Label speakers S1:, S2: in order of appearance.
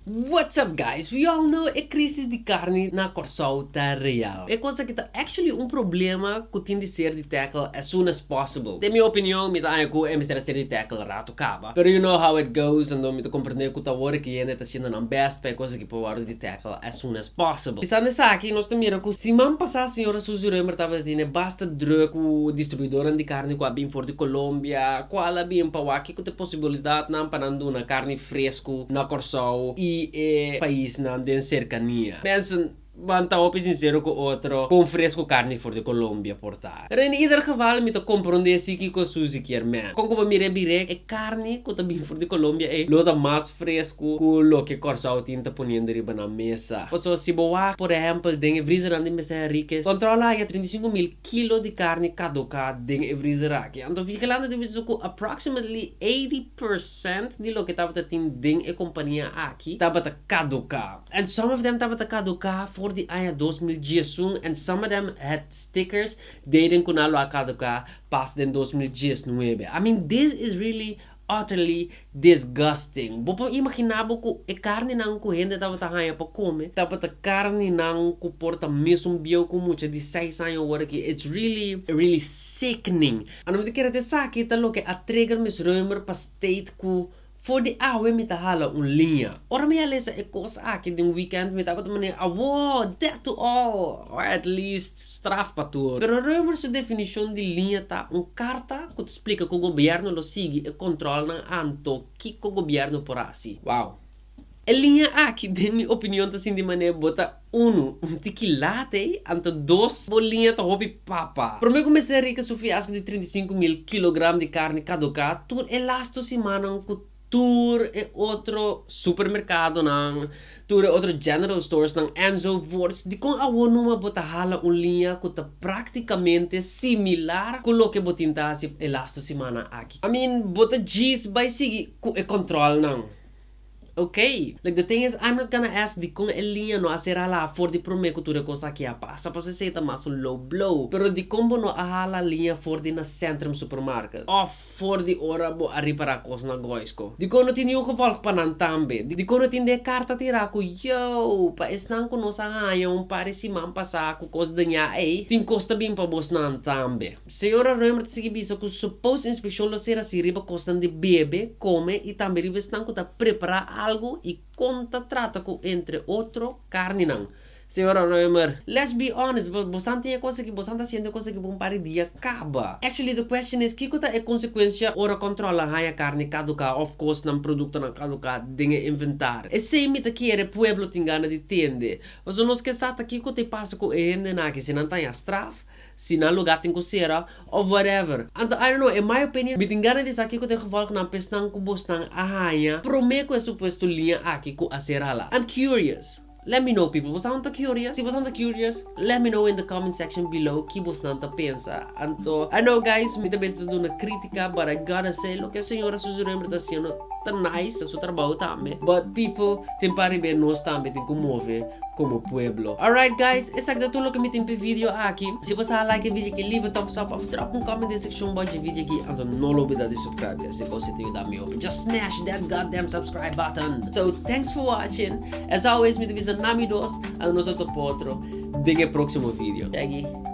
S1: What's up guys? We all know a crise de carne na Corsol tá real. É coisa que tá actually problema que tem de ser de tackle as soon as possible. De minha opinião, me dá algo é mistério ser de tackle rato caba. Pero you know how it goes, and me compreender que tá hora que ainda tá sendo não best para coisa que pode de tackle as soon as possible. Pensando nessa aqui, nós também que se man passar a senhora Suzy Römer tava tendo basta druk o distribuidor de carne com a bem for de Colômbia, qual a bem para aqui que tem possibilidade não panando na carne fresco na Corsol e país na den cercania. Mensen want op sincero com outro com fresco carne for de Colômbia portar. In ieder geval me to compreender se que com Suzy quer man. Com como mire bire é carne que também for de Colômbia é lota mais fresco com lo que Corsol tinta ponendo riba na mesa. Posso se boa, por exemplo, den freezer ande mesa riques. Controla ya 35,000 kilo de carne caduca den freezer aqui. Então fica lá de vez com approximately 80% de lo que tava tin den e companhia aqui tava caduca. And some of them tava caduca for the aya 2011 and some of them had stickers dating kunalo akaduka past den 2019. I mean, this is really utterly disgusting. Bopo imaginabo ko e carne nang ko hindi tava tahaya pa come. Tava ta carne nang ko porta mesmo bio ko mucha de 6 anos agora que it's really sickening. Ano de querer te saki talo que a trigger mis rumor pa state ko for the awe mi tahala linha. Ora mi alesa e cosa aqui de weekend mi tava tamani awo that to all or at least straf patur. Pero rumor su definição de linha tá carta que te explica que o governo lo sigue e controla anto que o governo por assim. Wow. A linha aqui, de minha opinião, tá assim de maneira bota tequilate, anto dois bolinha tá hopi papa. Por mim comecei a rica fiasco de 35,000 kg de carne caduca, tur elasto semana com tour e outro supermercado nang tour e outro general stores nang Enzo Words di kung awo numa bota hala linha que tá praticamente similar com o que botinta si elasto semana aqui. I mean, bota G's by sigi ku e control nang. Okay, like the thing is, I'm not gonna ask di kung linha no asera la for di promeco ture cosa que passa pa se seita mas low blow. Pero di combo no ahala linha for di na Centrum Supermarket. Of for di ora bo a ripara cos na goisko. Di kono tini yung gevolg pa nan tambe. Di kono tinde carta tira ko yo, pa esnan ko no sa hayong pare si man pasa ko cos danya tin costa bim pa bos nan tambe. Senhora Römer sige biso ko suppose inspection lo sera si riba costan de bebe, come e tambe riba esnan ko ta prepara algo e conta trata com entre outro carne não. Senhora Römer, let's be honest, bosan tem coisa que bosan tá sendo coisa que bom para dia acaba. Actually, the question is, que é consequência ora controla a carne caduca, of course, nam produto na caduca dinge inventar. E se imita que era pueblo tingana de tende. Mas nós que sata que te passa com ende na que se não tem a straf, se não lugar tem cocera or whatever. And I don't know, in my opinion, bitingana de aqui que te gevolg na pesnang kubostang ahaya, promeco é suposto linha aqui com a serala. I'm curious. Let me know, people. Was not curious? Si was not curious, let me know in the comment section below. Que was not pensa. Anto, I know, guys, me best to do una crítica, but I gotta say, lo que a senhora Suzy Römer tá sendo tá nice sa seu trabalho também. But people, tem para ver nós também tem como mover como pueblo. Alright, guys, essa é tudo o que me tem para vídeo aqui. Se você like o vídeo aqui, leave a thumbs up, drop comment na section box de vídeo aqui, anto não olvida de subscribe. Se você tem da meu, just smash that goddamn subscribe button. So, thanks for watching. As always, me tem Nami dos, a nosotros por otro, en el próximo video. Aquí.